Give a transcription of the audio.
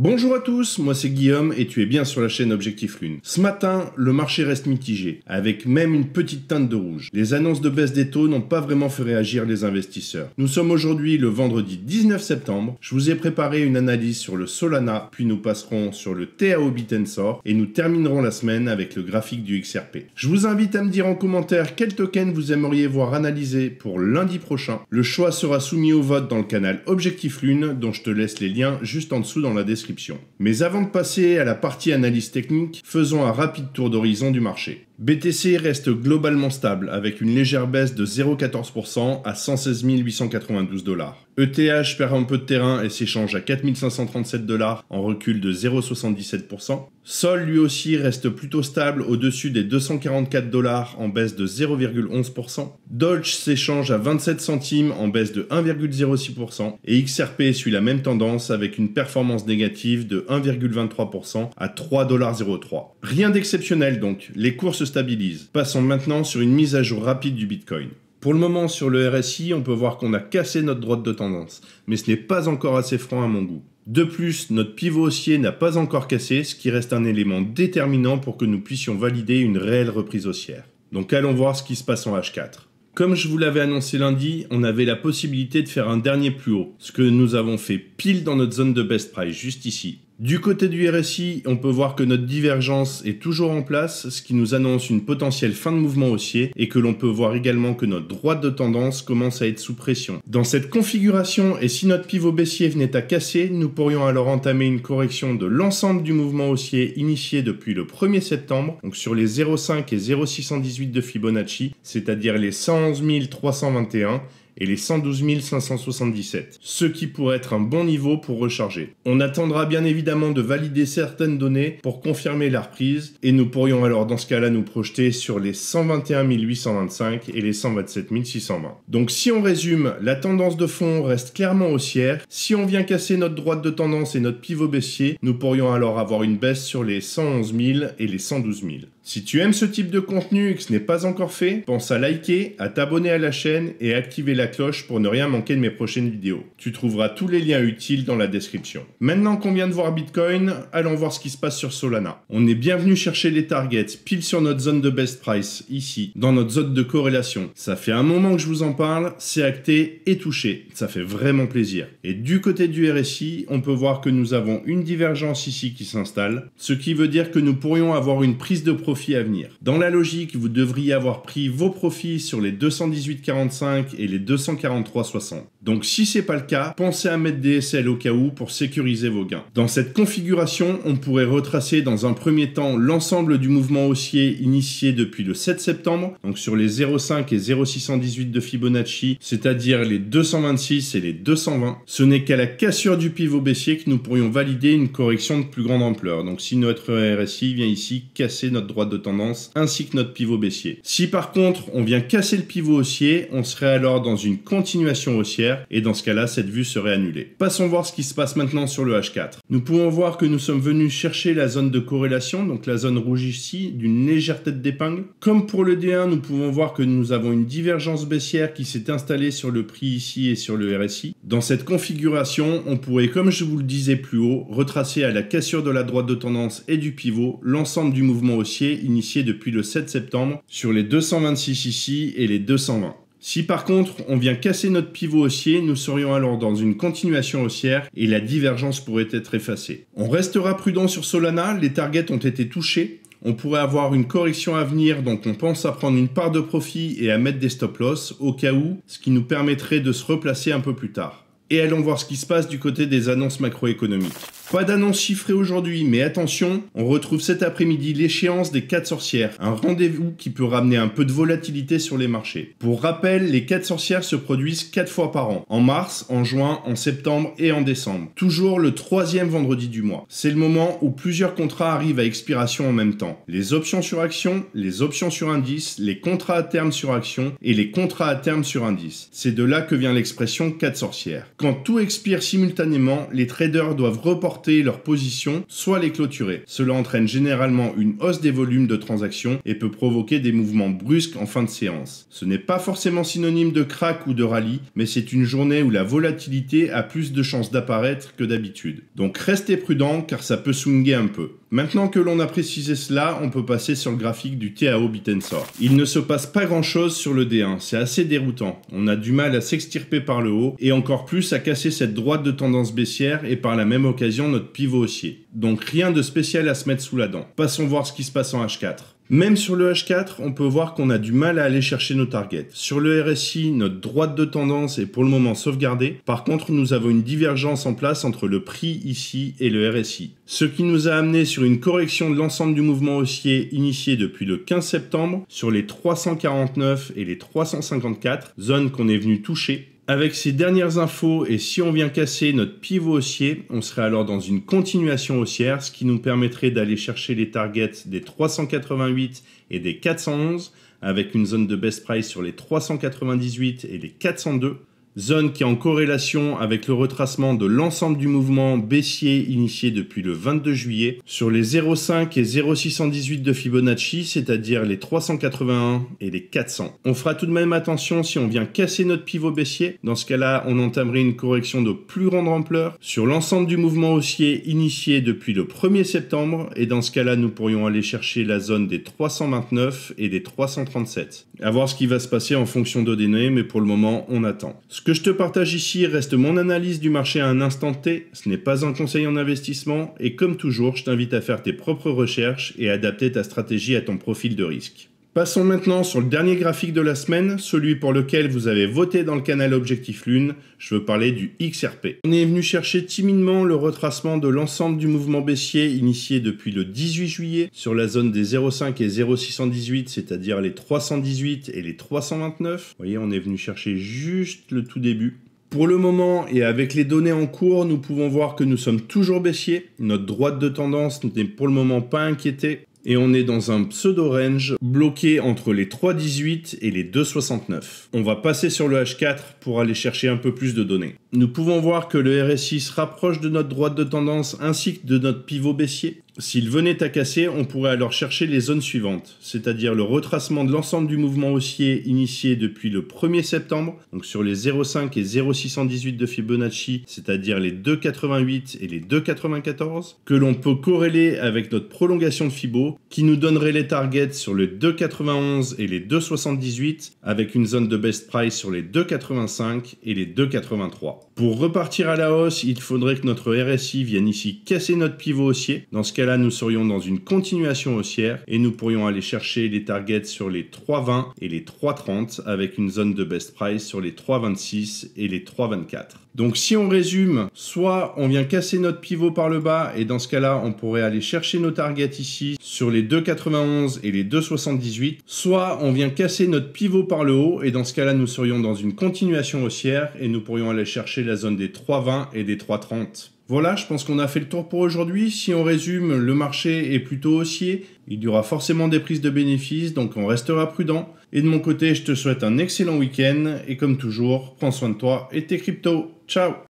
Bonjour à tous, moi c'est Guillaume et tu es bien sur la chaîne Objectif Lune. Ce matin, le marché reste mitigé, avec même une petite teinte de rouge. Les annonces de baisse des taux n'ont pas vraiment fait réagir les investisseurs. Nous sommes aujourd'hui le vendredi 19 septembre. Je vous ai préparé une analyse sur le Solana, puis nous passerons sur le TAO Bit&Sor et nous terminerons la semaine avec le graphique du XRP. Je vous invite à me dire en commentaire quel token vous aimeriez voir analysé pour lundi prochain. Le choix sera soumis au vote dans le canal Objectif Lune, dont je te laisse les liens juste en dessous dans la description. Mais avant de passer à la partie analyse technique, faisons un rapide tour d'horizon du marché. BTC reste globalement stable avec une légère baisse de 0,14% à 116 892 $. ETH perd un peu de terrain et s'échange à 4 537 $ en recul de 0,77%. Sol lui aussi reste plutôt stable au-dessus des 244 $ en baisse de 0,11%. Doge s'échange à 27 centimes en baisse de 1,06% et XRP suit la même tendance avec une performance négative de 1,23% à 3,03 $. Rien d'exceptionnel donc, les cours se stabilisent. Passons maintenant sur une mise à jour rapide du Bitcoin. Pour le moment, sur le RSI, on peut voir qu'on a cassé notre droite de tendance, mais ce n'est pas encore assez franc à mon goût. De plus, notre pivot haussier n'a pas encore cassé, ce qui reste un élément déterminant pour que nous puissions valider une réelle reprise haussière. Donc allons voir ce qui se passe en H4. Comme je vous l'avais annoncé lundi, on avait la possibilité de faire un dernier plus haut, ce que nous avons fait pile dans notre zone de best price, juste ici. Du côté du RSI, on peut voir que notre divergence est toujours en place, ce qui nous annonce une potentielle fin de mouvement haussier et que l'on peut voir également que notre droite de tendance commence à être sous pression. Dans cette configuration, et si notre pivot baissier venait à casser, nous pourrions alors entamer une correction de l'ensemble du mouvement haussier initié depuis le 1er septembre, donc sur les 0,5 et 0,618 de Fibonacci, c'est-à-dire les 111 321 et les 112 577, ce qui pourrait être un bon niveau pour recharger. On attendra bien évidemment de valider certaines données pour confirmer la reprise et nous pourrions alors dans ce cas-là nous projeter sur les 121 825 et les 127 620. Donc si on résume, la tendance de fond reste clairement haussière. Si on vient casser notre droite de tendance et notre pivot baissier, nous pourrions alors avoir une baisse sur les 111 000 et les 112 000. Si tu aimes ce type de contenu et que ce n'est pas encore fait, pense à liker, à t'abonner à la chaîne et à activer la cloche pour ne rien manquer de mes prochaines vidéos. Tu trouveras tous les liens utiles dans la description. Maintenant qu'on vient de voir Bitcoin, allons voir ce qui se passe sur Solana. On est bien venu chercher les targets pile sur notre zone de best price, ici, dans notre zone de corrélation. Ça fait un moment que je vous en parle, c'est acté et touché. Ça fait vraiment plaisir. Et du côté du RSI, on peut voir que nous avons une divergence ici qui s'installe, ce qui veut dire que nous pourrions avoir une prise de profit à venir. Dans la logique, vous devriez avoir pris vos profits sur les 218,45 et les 243,60. Donc si c'est pas le cas, pensez à mettre des SL au cas où pour sécuriser vos gains. Dans cette configuration, on pourrait retracer dans un premier temps l'ensemble du mouvement haussier initié depuis le 7 septembre, donc sur les 0,5 et 0,618 de Fibonacci, c'est-à-dire les 226 et les 220. Ce n'est qu'à la cassure du pivot baissier que nous pourrions valider une correction de plus grande ampleur. Donc si notre RSI vient ici casser notre droite de tendance ainsi que notre pivot baissier. Si par contre on vient casser le pivot haussier, on serait alors dans une continuation haussière et dans ce cas-là cette vue serait annulée. Passons voir ce qui se passe maintenant sur le H4. Nous pouvons voir que nous sommes venus chercher la zone de corrélation, donc la zone rouge ici, d'une légère tête d'épingle. Comme pour le D1, nous pouvons voir que nous avons une divergence baissière qui s'est installée sur le prix ici et sur le RSI. Dans cette configuration, on pourrait, comme je vous le disais plus haut, retracer à la cassure de la droite de tendance et du pivot l'ensemble du mouvement haussier initié depuis le 7 septembre sur les 226 ici et les 220. Si par contre on vient casser notre pivot haussier, nous serions alors dans une continuation haussière et la divergence pourrait être effacée. On restera prudent sur Solana, les targets ont été touchés. On pourrait avoir une correction à venir, donc on pense à prendre une part de profit et à mettre des stop-loss au cas où, ce qui nous permettrait de se replacer un peu plus tard. Et allons voir ce qui se passe du côté des annonces macroéconomiques. Pas d'annonce chiffrée aujourd'hui, mais attention, on retrouve cet après-midi l'échéance des 4 sorcières, un rendez-vous qui peut ramener un peu de volatilité sur les marchés. Pour rappel, les 4 sorcières se produisent 4 fois par an, en mars, en juin, en septembre et en décembre. Toujours le 3e vendredi du mois. C'est le moment où plusieurs contrats arrivent à expiration en même temps. Les options sur action, les options sur indice, les contrats à terme sur action et les contrats à terme sur indice. C'est de là que vient l'expression 4 sorcières. Quand tout expire simultanément, les traders doivent reporter conforter leur position, soit les clôturer. Cela entraîne généralement une hausse des volumes de transactions et peut provoquer des mouvements brusques en fin de séance. Ce n'est pas forcément synonyme de crack ou de rallye, mais c'est une journée où la volatilité a plus de chances d'apparaître que d'habitude. Donc restez prudent car ça peut swinguer un peu. Maintenant que l'on a précisé cela, on peut passer sur le graphique du TAO Bitensor. Il ne se passe pas grand chose sur le D1, c'est assez déroutant. On a du mal à s'extirper par le haut et encore plus à casser cette droite de tendance baissière et par la même occasion notre pivot haussier. Donc rien de spécial à se mettre sous la dent. Passons voir ce qui se passe en H4. Même sur le H4, on peut voir qu'on a du mal à aller chercher nos targets. Sur le RSI, notre droite de tendance est pour le moment sauvegardée. Par contre, nous avons une divergence en place entre le prix ici et le RSI. Ce qui nous a amené sur une correction de l'ensemble du mouvement haussier initié depuis le 15 septembre sur les 349 et les 354, zones qu'on est venu toucher. Avec ces dernières infos et si on vient casser notre pivot haussier, on serait alors dans une continuation haussière, ce qui nous permettrait d'aller chercher les targets des 388 et des 411, avec une zone de best price sur les 398 et les 402. Zone qui est en corrélation avec le retracement de l'ensemble du mouvement baissier initié depuis le 22 juillet sur les 0,5 et 0,618 de Fibonacci, c'est-à-dire les 381 et les 400. On fera tout de même attention si on vient casser notre pivot baissier. Dans ce cas-là, on entamerait une correction de plus grande ampleur sur l'ensemble du mouvement haussier initié depuis le 1er septembre et dans ce cas-là, nous pourrions aller chercher la zone des 329 et des 337. À voir ce qui va se passer en fonction de données, mais pour le moment, on attend. Ce que je te partage ici reste mon analyse du marché à un instant T, ce n'est pas un conseil en investissement et comme toujours, je t'invite à faire tes propres recherches et adapter ta stratégie à ton profil de risque. Passons maintenant sur le dernier graphique de la semaine, celui pour lequel vous avez voté dans le canal Objectif Lune, je veux parler du XRP. On est venu chercher timidement le retracement de l'ensemble du mouvement baissier initié depuis le 18 juillet sur la zone des 0,5 et 0,618, c'est-à-dire les 318 et les 329. Vous voyez, on est venu chercher juste le tout début. Pour le moment et avec les données en cours, nous pouvons voir que nous sommes toujours baissiers. Notre droite de tendance n'est pour le moment pas inquiétée. Et on est dans un pseudo-range bloqué entre les 3,18 et les 2,69. On va passer sur le H4 pour aller chercher un peu plus de données. Nous pouvons voir que le RSI se rapproche de notre droite de tendance ainsi que de notre pivot baissier. S'il venait à casser, on pourrait alors chercher les zones suivantes, c'est-à-dire le retracement de l'ensemble du mouvement haussier initié depuis le 1er septembre, donc sur les 0,5 et 0,618 de Fibonacci, c'est-à-dire les 2,88 et les 2,94, que l'on peut corréler avec notre prolongation de Fibo, qui nous donnerait les targets sur les 2,91 et les 2,78, avec une zone de best price sur les 2,85 et les 2,83. Pour repartir à la hausse, il faudrait que notre RSI vienne ici casser notre pivot haussier. Dans ce cas-là, nous serions dans une continuation haussière et nous pourrions aller chercher les targets sur les 3,20 et les 3,30 avec une zone de best price sur les 3,26 et les 3,24. Donc si on résume, soit on vient casser notre pivot par le bas et dans ce cas-là, on pourrait aller chercher nos targets ici sur les 2,91 et les 2,78, soit on vient casser notre pivot par le haut et dans ce cas-là, nous serions dans une continuation haussière et nous pourrions aller chercher la zone des 3,20 et des 3,30. Voilà, je pense qu'on a fait le tour pour aujourd'hui. Si on résume, le marché est plutôt haussier. Il y aura forcément des prises de bénéfices, donc on restera prudent. Et de mon côté, je te souhaite un excellent week-end. Et comme toujours, prends soin de toi et tes cryptos. Ciao!